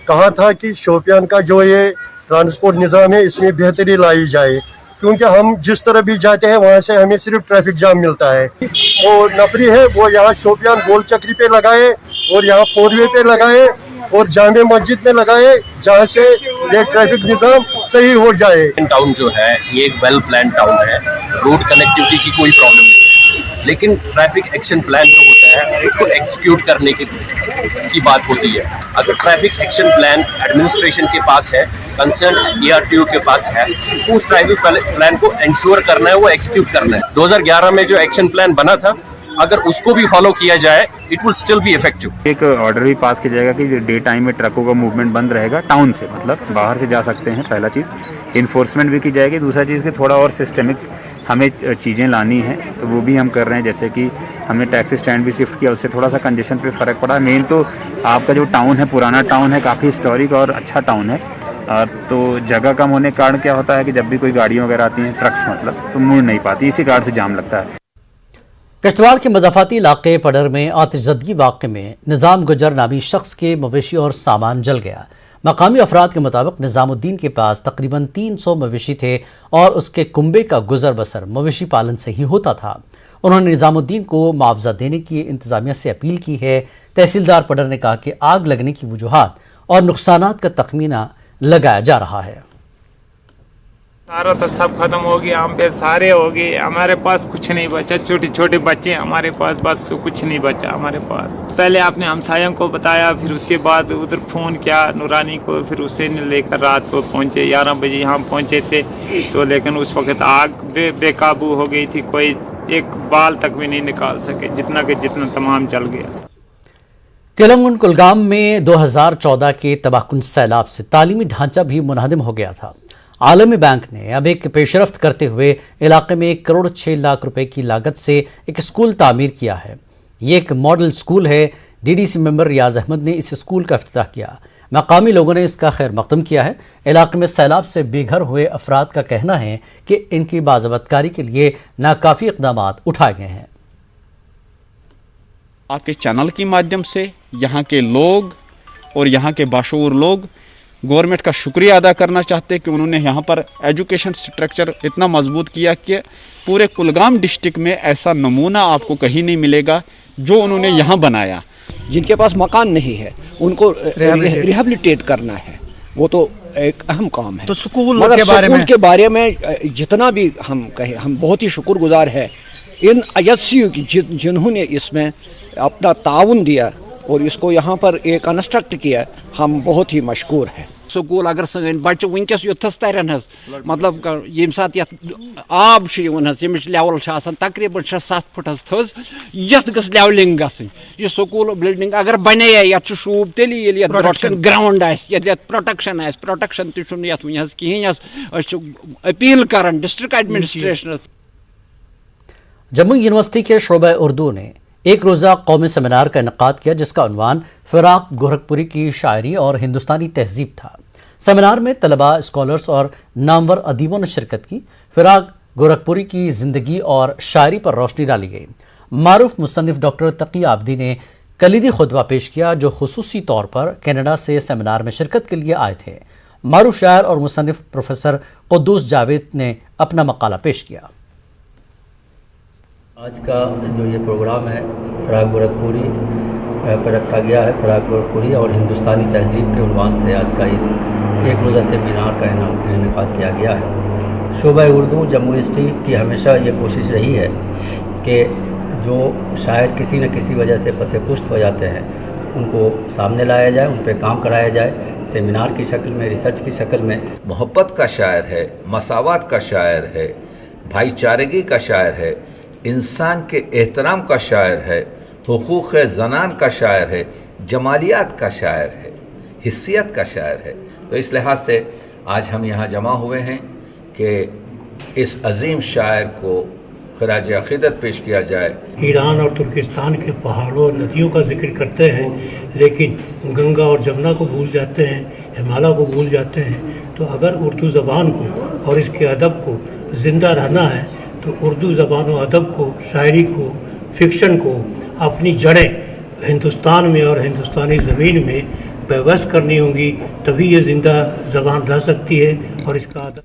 कहा था कि शोपियान का जो ये ट्रांसपोर्ट निज़ाम है इसमें बेहतरी लाई जाए, क्योंकि हम जिस तरह भी जाते हैं वहाँ से हमें सिर्फ ट्रैफिक जाम मिलता है। वो नफरी है वो यहाँ शोपियान गोल चक्री पे लगाए और यहाँ 4 वे पे लगाए और जामे मस्जिद में लगाए, जहाँ से ये ट्रैफिक निज़ाम सही हो जाए। टाउन जो है ये एक वेल प्लान टाउन है, रोड कनेक्टिविटी की कोई प्रॉब्लम नहीं है, लेकिन ट्रैफिक एक्शन प्लान जो होता है उसको एक्सिक्यूट करने की बात होती है। अगर ट्रैफिक एक्शन प्लान एडमिनिस्ट्रेशन के पास है, कंसर्न ERTO के पास है, तो उस ट्रैफिक प्लान को इंश्योर करना है, वो एक्सिक्यूट करना है। 2011 में जो एक्शन प्लान बना था अगर उसको भी फॉलो किया जाए it will still be effective. एक ऑर्डर भी पास किया जाएगा कि डे टाइम में ट्रकों का मूवमेंट बंद रहेगा टाउन से, मतलब बाहर से जा सकते हैं। पहला चीज़ इन्फोर्समेंट भी की जाएगी। दूसरा चीज़ कि थोड़ा और सिस्टमिक हमें चीज़ें लानी है तो वो भी हम कर रहे हैं। जैसे कि हमने टैक्सी स्टैंड भी शिफ्ट किया, उससे थोड़ा सा कंजेशन पे फ़र्क पड़ा। मेन तो आपका जो टाउन है पुराना टाउन है, काफ़ी हिस्टोरिक और अच्छा टाउन है, तो जगह कम होने के कारण क्या होता है कि जब भी कोई गाड़ियाँ वगैरह आती हैं ट्रक्स मतलब तो मुड़ नहीं पाती, इसी कारण से जाम लगता है। किश्तवाड़ के मज़ाफ़ाती इलाके पडर में आतिशज़दगी वाक़े में निज़ाम गुजर नामी शख्स के मवेशी और सामान जल गया। मकामी अफराद के मुताबिक निज़ामुद्दीन के पास तकरीबन 300 मवेशी थे और उसके कुंबे का गुजर बसर मवेशी पालन से ही होता था। उन्होंने निज़ामुद्दीन को मुआवजा देने की इंतज़ामिया से अपील की है। तहसीलदार पडर ने कहा कि आग लगने की वजूहात और नुकसानात का तखमीना लगाया जा रहा है। सारा तो सब खत्म हो गया, हम पे सारे हो गए, हमारे पास कुछ नहीं बचा। छोटे छोटे बच्चे हमारे पास, बस कुछ नहीं बचा हमारे पास। पहले आपने हमसायों को बताया, फिर उसके बाद उधर फ़ोन किया नूरानी को, फिर उसे लेकर रात को पहुँचे 11 बजे यहाँ पहुँचे थे तो, लेकिन उस वक्त आग बेकाबू हो गई थी, कोई एक बाल तक भी नहीं निकाल सके, जितना के जितना तमाम जल गया। केलंगन कुलगाम में 2014 के तबाहकुन सैलाब से तालीमी ढांचा भी मुनहदम हो गया था। आलमी बैंक ने अब एक पेशरफ्त करते हुए इलाके में 1 करोड़ 6 लाख रुपए की लागत से एक स्कूल तामीर किया है। ये एक मॉडल स्कूल है। DDC मेंबर रियाज अहमद ने इस स्कूल का इफ्तिताह किया। मकामी लोगों ने इसका खैर मकदम किया है। इलाके में सैलाब से बेघर हुए अफराद का कहना है कि इनकी बाज़ाबतकारी के लिए नाकाफ़ी इक़दाम उठाए गए हैं। आपके चैनल के माध्यम से यहाँ के लोग और यहाँ के बाशऊर लोग गवर्नमेंट का शुक्रिया अदा करना चाहते हैं कि उन्होंने यहाँ पर एजुकेशन स्ट्रक्चर इतना मजबूत किया कि पूरे कुलगाम डिस्ट्रिक्ट में ऐसा नमूना आपको कहीं नहीं मिलेगा जो उन्होंने यहाँ बनाया। जिनके पास मकान नहीं है उनको रिहेबिलिटेट करना है, वो तो एक अहम काम है। तो स्कूल के बारे में जितना भी हम कहें, हम बहुत ही शुक्रगुजार है इन ISCU की जिन्होंने इसमें अपना ताउन दिया और इसको यहाँ पर एक कंस्ट्रक्ट किया, हम बहुत ही मशकूर हैं। स्कूल अगर सन बच्चे वनकस युथस तरन मतलब ये सात आब यमिच लेवल तकरीबन 6-7 फुट थज यथ गस लेवलिंग गई यह स्कूल बिल्डिंग अगर बने ये शूब तेल ग्राउंड प्रोटेक्शन तह कहें अपील कर डिस्ट्रिक्ट एडमिनिस्ट्रेशन। जम्मू यूनिवर्सिटी के शोबा उर्दू ने एक रोज़ा कौमी सेमिनार का इनेकाद किया जिसका उन्वान फिराक गोरखपुरी की शायरी और हिंदुस्तानी तहजीब था। सेमिनार में तलबा, स्कॉलर्स और नामवर अदीबों ने शिरकत की। फिराक गोरखपुरी की ज़िंदगी और शायरी पर रोशनी डाली गई। मारूफ मुसन्निफ डॉक्टर तकी आबदी ने कलीदी खुतबा पेश किया जो खुसूसी तौर पर कनाडा से सेमिनार में शिरकत के लिए आए थे। मारूफ शायर और मुसन्निफ प्रोफेसर कुद्दूस जावेद ने अपना मकाला पेश किया। आज का जो ये प्रोग्राम है फिराक गोरखपुरी पर रखा गया है। फिराक गोरखपुरी और हिंदुस्तानी तहजीब के उन्वान से आज का इस एक रोज़ा सेमिनार का इनेकाद किया गया है। शोबा उर्दू जम्मू यूनिवर्सिटी की हमेशा ये कोशिश रही है कि जो शायर किसी न किसी वजह से पसे पुश्त हो जाते हैं उनको सामने लाया जाए, उन पर काम कराया जाए, सेमिनार की शक्ल में, रिसर्च की शक्ल में। मोहब्बत का शायर है, मसावत का शायर है, भाईचारगी का शायर है, इंसान के एहतराम का शायर है, हुकूक़ ज़नान का शायर है, जमालियात का शायर है, हिस्सियत का शायर है। तो इस लिहाज से आज हम यहाँ जमा हुए हैं कि इस अजीम शायर को खराज अक़ीदत पेश किया जाए। ईरान और तुर्किस्तान के पहाड़ों और नदियों का जिक्र करते हैं लेकिन गंगा और जमुना को भूल जाते हैं, हिमालय को भूल जाते हैं। तो अगर उर्दू ज़बान को और इसके अदब को ज़िंदा रहना है तो उर्दू ज़बान और अदब को, शायरी को, फिक्शन को अपनी जड़ें हिंदुस्तान में और हिंदुस्तानी ज़मीन में बेबस करनी होंगी, तभी ये ज़िंदा ज़बान रह सकती है और इसका अदब।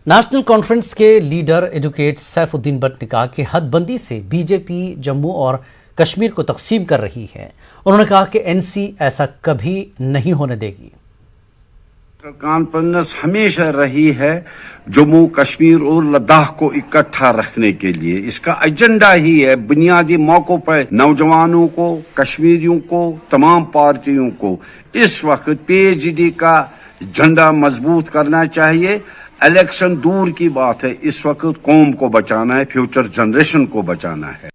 नेशनल कॉन्फ्रेंस के लीडर एडवोकेट सैफुद्दीन भट्ट ने कहा कि हदबंदी से बीजेपी जम्मू और कश्मीर को तकसीम कर रही है। उन्होंने कहा कि एनसी ऐसा कभी नहीं होने देगी। कॉन्फ्रेंस हमेशा रही है जम्मू कश्मीर और लद्दाख को इकट्ठा रखने के लिए। इसका एजेंडा ही है बुनियादी मौकों पर नौजवानों को, कश्मीरियों को, तमाम पार्टियों को इस वक्त पीएचडी का झंडा मजबूत करना चाहिए। इलेक्शन दूर की बात है, इस वक्त कौम को बचाना है, फ्यूचर जनरेशन को बचाना है।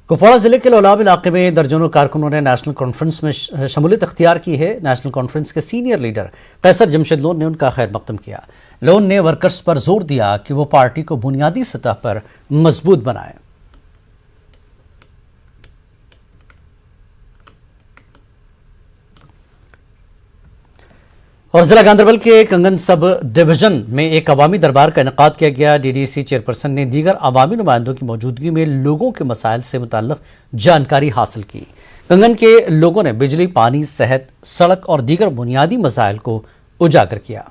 कुपवाड़ा जिले के लोलाब इलाके में दर्जनों कारकुनों ने नेशनल कॉन्फ्रेंस में शमूलियत अख्तियार की है। नेशनल कॉन्फ्रेंस के सीनियर लीडर कैसर जमशेद लोन ने उनका खैर मकदम किया। लोन ने वर्कर्स पर जोर दिया कि वो पार्टी को बुनियादी सतह पर मजबूत बनाए। और जिला गांधरबल के कंगन सब डिवीजन में एक अवामी दरबार का इनेकाद किया गया। डीडीसी चेयरपर्सन ने दीगर अवामी नुमाइंदों की मौजूदगी में लोगों के मसाइल से मुताल्लिक जानकारी हासिल की। कंगन के लोगों ने बिजली, पानी, सेहत, सड़क और दीगर बुनियादी मसाइल को उजागर किया।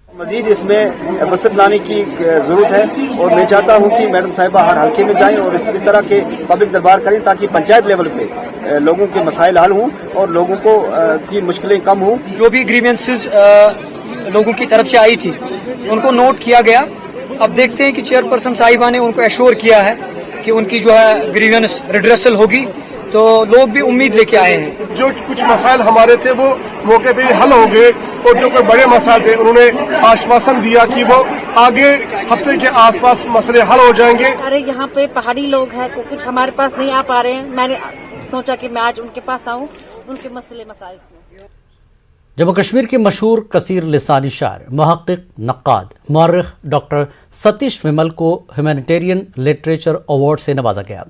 मजीद इसमें बसत लाने की जरूरत है और मैं चाहता हूं कि मैडम साहिबा हर हल्के में जाएं और इस तरह के पब्लिक दरबार करें ताकि पंचायत लेवल पे लोगों के मसाइल हल हों और लोगों को की मुश्किलें कम हों। जो भी ग्रीवेंसेस लोगों की तरफ से आई थी उनको नोट किया गया। अब देखते हैं कि चेयरपर्सन साहिबा ने उनको एश्योर किया है कि उनकी जो है ग्रीवेंस रिड्रेसल होगी, तो लोग भी उम्मीद लेके आए हैं। जो कुछ मसाइल हमारे थे वो मौके पे हल हो गए और जो कोई बड़े मसाइल थे उन्होंने आश्वासन दिया कि वो आगे हफ्ते के आसपास मसले हल हो जाएंगे। अरे यहाँ पे पहाड़ी लोग हैं तो कुछ हमारे पास नहीं आ पा रहे हैं। मैंने सोचा कि मैं आज उनके पास आऊँ, उनके मसले मसाइल। जम्मू कश्मीर के मशहूर कसीर लिसानी शायर, मुहक्किक, नक्काद, मुअर्रिख डॉक्टर सतीश विमल को ह्यूमैनिटेरियन लिटरेचर अवार्ड से नवाजा गया।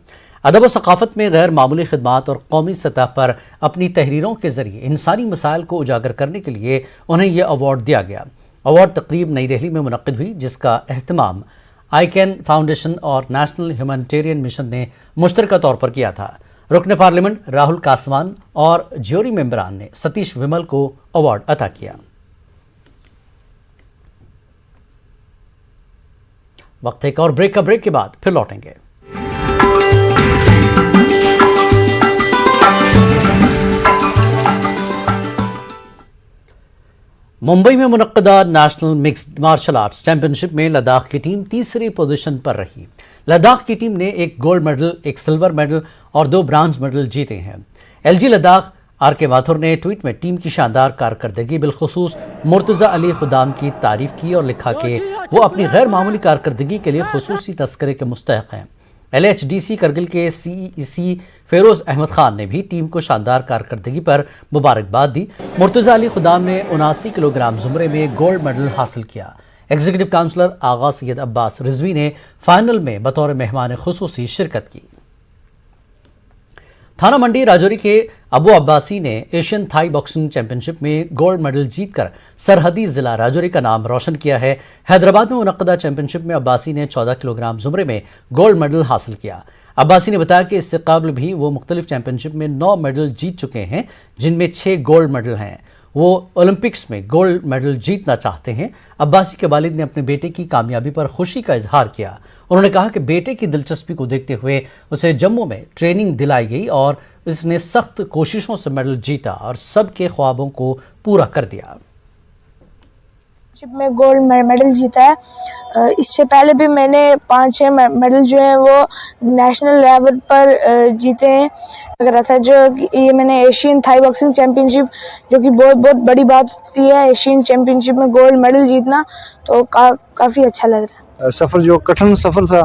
अदब और सकाफत में गैर मामूली खिदमात और कौमी सतह पर अपनी तहरीरों के जरिए इंसानी मसाइल को उजागर करने के लिए उन्हें यह अवार्ड दिया गया। अवार्ड तकरीब नई दिल्ली में मुनक्किद हुई जिसका एहतमाम आईकैन फाउंडेशन और नेशनल ह्यूमैनिटेरियन मिशन ने मुश्तरका तौर पर किया था। रुकन पार्लियामेंट राहुल कासवान और ज्यूरी मेंबरान ने सतीश विमल को अवार्ड अता किया। वक्त एक और ब्रेक के बाद फिर लौटेंगे। मुंबई में मुनक्कदा national mixed martial arts championship में लद्दाख की टीम तीसरी पोजीशन पर रही। लद्दाख की टीम ने 1 गोल्ड मेडल, 1 सिल्वर मेडल और 2 ब्रॉन्ज मेडल जीते हैं। LG Ladakh R K. माथुर ने ट्वीट में टीम की शानदार कारकर्दगी बिलखुसूस मुर्तज़ा अली खुदाम की तारीफ की और लिखा कि वो अपनी गैर मामूली कारकर्दगी के लिए खुसूसी तस्करे के मुस्तहक हैं। LHDC करगिल के CEC फेरोज अहमद खान ने भी टीम को शानदार कारकर्दगी पर मुबारकबाद दी। मुर्तज़ा अली खुदाम ने 79 किलोग्राम जुमरे में गोल्ड मेडल हासिल किया। एग्जीक्यूटिव काउंसलर आगा सैयद अब्बास रिजवी ने फाइनल में बतौर मेहमान खुसूसी शिरकत की। थाना मंडी राजौरी के अबू अब्बासी ने एशियन थाई बॉक्सिंग चैंपियनशिप में गोल्ड मेडल जीतकर सरहदी जिला राजौरी का नाम रोशन किया है। हैदराबाद में मुनक्कदा चैंपियनशिप में अब्बासी ने 14 किलोग्राम जुमरे में गोल्ड मेडल हासिल किया। अब्बासी ने बताया कि इससे कबल भी वो मुख्तलिफ चैंपियनशिप में 9 मेडल जीत चुके हैं, जिनमें 6 गोल्ड मेडल हैं। वो ओलंपिक्स में गोल्ड मेडल जीतना चाहते हैं। अब्बासी के वालिद ने अपने बेटे की कामयाबी पर खुशी का इजहार किया। उन्होंने कहा कि बेटे की दिलचस्पी को देखते हुए उसे जम्मू में ट्रेनिंग दिलाई गई और इसने सख्त कोशिशों से मेडल जीता और सबके ख्वाबों को पूरा कर दिया। में गोल्ड मेडल जीता है। इससे पहले भी मैंने 5-6 मेडल जो हैं वो नेशनल लेवल पर जीते हैं। लग रहा था जो ये मैंने एशियन थाई बॉक्सिंग चैंपियनशिप, जो कि बहुत बड़ी बात होती है, एशियन चैंपियनशिप में गोल्ड मेडल जीतना, तो काफ़ी अच्छा लग रहा है। सफ़र जो कठिन सफ़र था,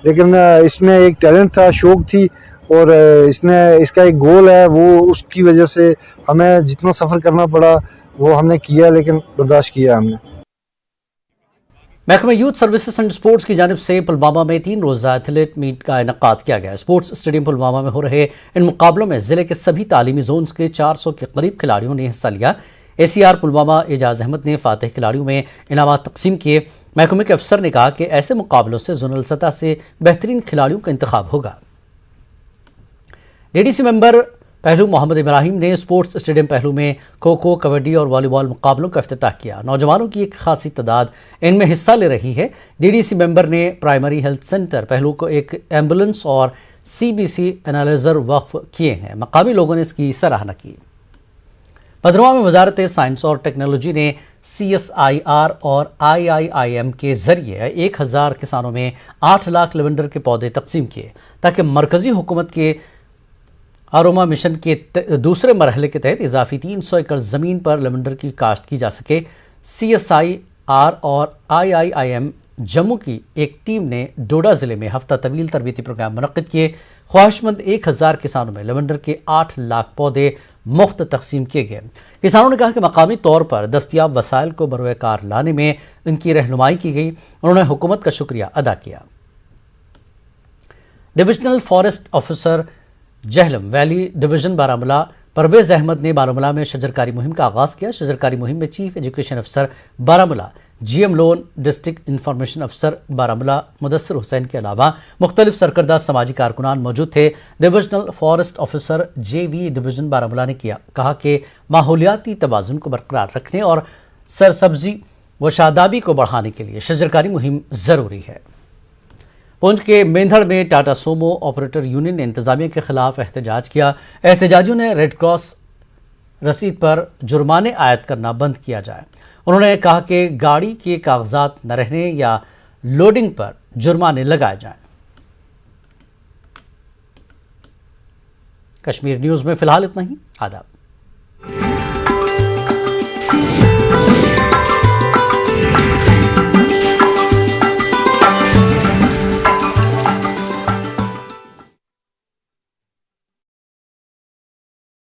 लेकिन इसमें एक टैलेंट था, शौक थी, और इसका एक गोल है, वो उसकी वजह से हमें जितना सफ़र करना पड़ा वो हमने किया, लेकिन बर्दाश्त किया हमने। महकमा यूथ सर्विसेज एंड स्पोर्ट्स की जानिब से पुलवामा में 3 रोज़ा एथलेट मीट का इनकाद किया गया। स्पोर्ट्स स्टेडियम पुलवामा में हो रहे इन मुकाबलों में ज़िले के सभी तालीमी जोन्स के 400 के करीब खिलाड़ियों ने हिस्सा लिया। ACR पुलवामा एजाज अहमद ने फातेह खिलाड़ियों में इनामात तकसीम किए। महकमे के अफसर ने कहा कि ऐसे मुकाबलों से जोनल सतह से बेहतरीन खिलाड़ियों का इंतखाब होगा। DDC मेंबर पहलू मोहम्मद इब्राहिम ने स्पोर्ट्स स्टेडियम पहलू में खो खो, कबड्डी और वॉलीबॉल मुकाबलों का इफ्तिताह किया। नौजवानों की एक खासी तादाद इनमें हिस्सा ले रही है। DDC मेंबर ने प्राइमरी हेल्थ सेंटर पहलू को एक एम्बुलेंस और CBC एनालाइजर वक्फ किए हैं। मकामी लोगों ने इसकी सराहना की। भद्रवाह में वजारत साइंस और टेक्नोलॉजी ने CSIR और IIIM के जरिए 1000 किसानों में 8 लाख लेवेंडर के पौधे तकसीम किए, ताकि मरकजी हुकूमत के आरोमा मिशन के दूसरे मरहले के तहत इजाफी 300 एकड़ ज़मीन पर लेवेंडर की काश्त की जा सके। CSIR और IIIM जम्मू की एक टीम ने डोडा ज़िले में हफ्ता तवील तरबीती प्रोग्राम मुनक्किद किए। ख्वाहिशमंद 1000 किसानों में लेवेंडर के 8 लाख पौधे मुफ्त तकसीम किए गए। किसानों ने कहा कि मकामी तौर पर दस्तियाब वसाइल को बरोकार लाने में इनकी रहनुमाई की गई। उन्होंने हुकूमत का शुक्रिया अदा किया। Divisional forest officer Jhelum valley division Baramulla Parvez Ahmad ने बारामूला में शजरकारी मुहिम का आगाज़ किया। शजरकारी मुहिम में चीफ एजुकेशन अफसर Baramulla, GM loan, district information अफसर बारामूला मुदस्सिर हुसैन के अलावा मुख्तलिफ सरकर्दा समाजी कारकुनान मौजूद थे। Divisional forest officer JV division Baramulla ने कहा कि माहौलियाती तवाज़ुन को बरकरार रखने और सरसब्जी व शादाबी को बढ़ाने के लिए शजरकारी मुहिम ज़रूरी है। पुंछ के मेंधड़ में टाटा सोमो ऑपरेटर यूनियन ने इंतजामिया के खिलाफ एहतजाज किया। एहतजाजियों ने रेड क्रॉस रसीद पर जुर्माने आयद करना बंद किया जाए। उन्होंने कहा कि गाड़ी के कागजात न रहने या लोडिंग पर जुर्माने लगाए जाएं। कश्मीर न्यूज़ में फिलहाल इतना ही। आदाब।